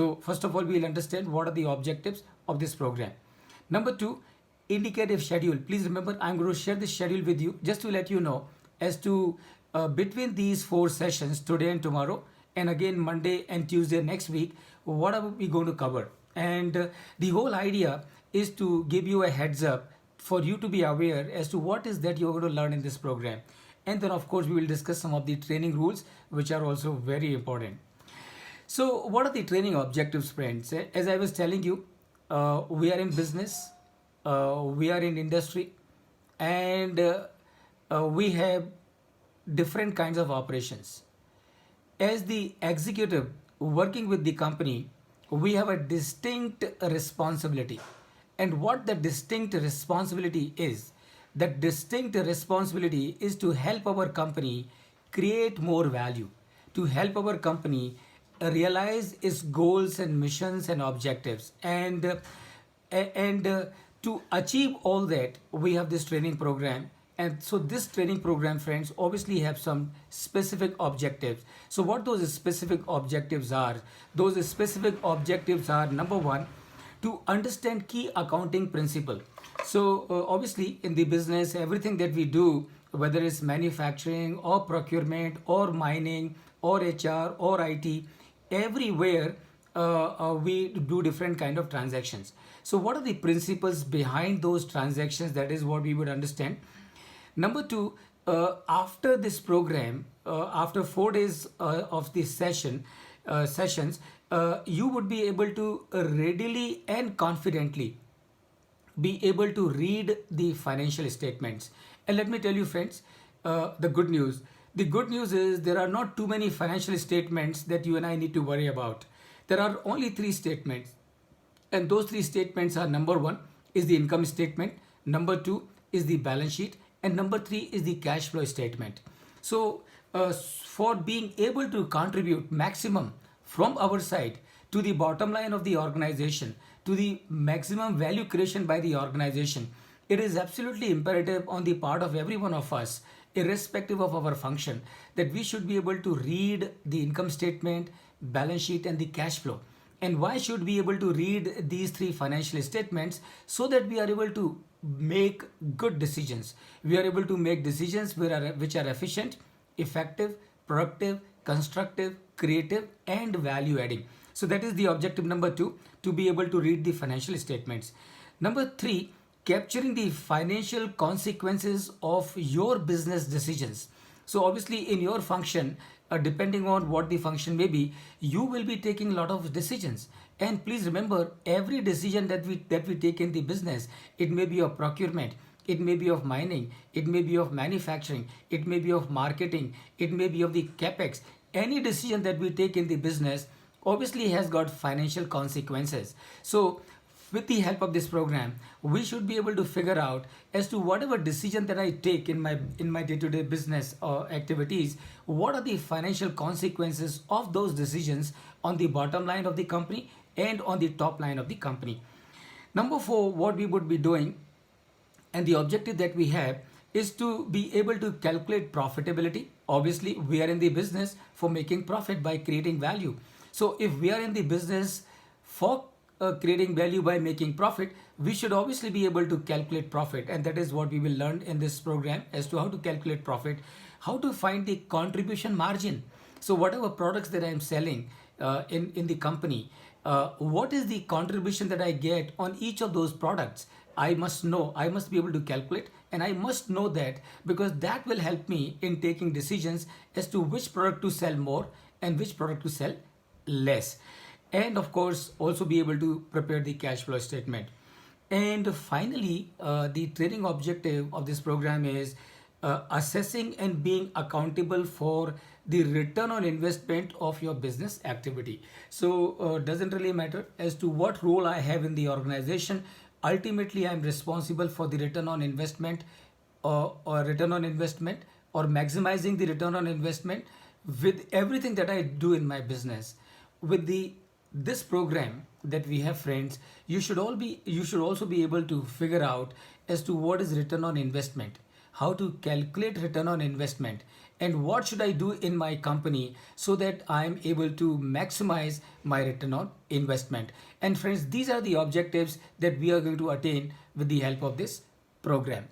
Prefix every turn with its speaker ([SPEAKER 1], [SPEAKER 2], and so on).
[SPEAKER 1] So first of all, we'll understand what are the objectives of this program. Number two, indicative schedule. Please remember, I'm going to share this schedule with you just to let you know as to between these 4 sessions, today and tomorrow, and again Monday and Tuesday next week, what are we going to cover? And the whole idea is to give you a heads up for you to be aware as to what is that you're going to learn in this program. And then of course we will discuss some of the training rules which are also very important. So, what are the training objectives, friends? As I was telling you, we are in business, we are in industry, and we have different kinds of operations. As the executive working with the company, we have a distinct responsibility. And what the distinct responsibility is, that distinct responsibility is to help our company create more value, to help our company realize its goals and missions and objectives. And to achieve all that, we have this training program. And so this training program, friends, obviously have some specific objectives. So what those specific objectives are? Those specific objectives are, number one, to understand key accounting principle. So obviously in the business, everything that we do, whether it's manufacturing or procurement or mining or HR or IT, everywhere we do different kind of transactions. So what are the principles behind those transactions? That is what we would understand. Number two, after this program, after 4 days of this sessions, you would be able to readily and confidently be able to read the financial statements. And let me tell you, friends, the good news. The good news is there are not too many financial statements that you and I need to worry about. There are only 3 statements. And those 3 statements are, number one is the income statement, number two is the balance sheet, and number three is the cash flow statement. So for being able to contribute maximum from our side to the bottom line of the organization, to the maximum value creation by the organization, it is absolutely imperative on the part of every one of us, irrespective of our function, that we should be able to read the income statement, balance sheet, and the cash flow. And why should we be able to read these 3 financial statements? So that we are able to make good decisions. We are able to make decisions which are efficient, effective, productive, constructive, creative, and value adding. So that is the objective number two, to be able to read the financial statements. Number three, capturing the financial consequences of your business decisions. So obviously in your function, depending on what the function may be, you will be taking a lot of decisions. And please remember, every decision that we take in the business, it may be of procurement, it may be of mining, it may be of manufacturing, it may be of marketing, it may be of the capex. Any decision that we take in the business obviously has got financial consequences. So with the help of this program, we should be able to figure out as to whatever decision that I take in my day-to-day business activities, what are the financial consequences of those decisions on the bottom line of the company and on the top line of the company. Number four, what we would be doing, and the objective that we have, is to be able to calculate profitability. Obviously, we are in the business for making profit by creating value. So if we are in the business for creating value by making profit, we should obviously be able to calculate profit. And that is what we will learn in this program, as to how to calculate profit, how to find the contribution margin. So whatever products that I am selling in the company, what is the contribution that I get on each of those products? I must know, I must be able to calculate, and I must know that, because that will help me in taking decisions as to which product to sell more and which product to sell less. And of course, also be able to prepare the cash flow statement. And finally, the training objective of this program is assessing and being accountable for the return on investment of your business activity. So doesn't really matter as to what role I have in the organization. Ultimately, I'm responsible for the return on investment, or maximizing the return on investment with everything that I do in my business. With this program that we have, friends, you should also be able to figure out as to what is return on investment, how to calculate return on investment, and what should I do in my company so that I am able to maximize my return on investment. And friends, these are the objectives that we are going to attain with the help of this program.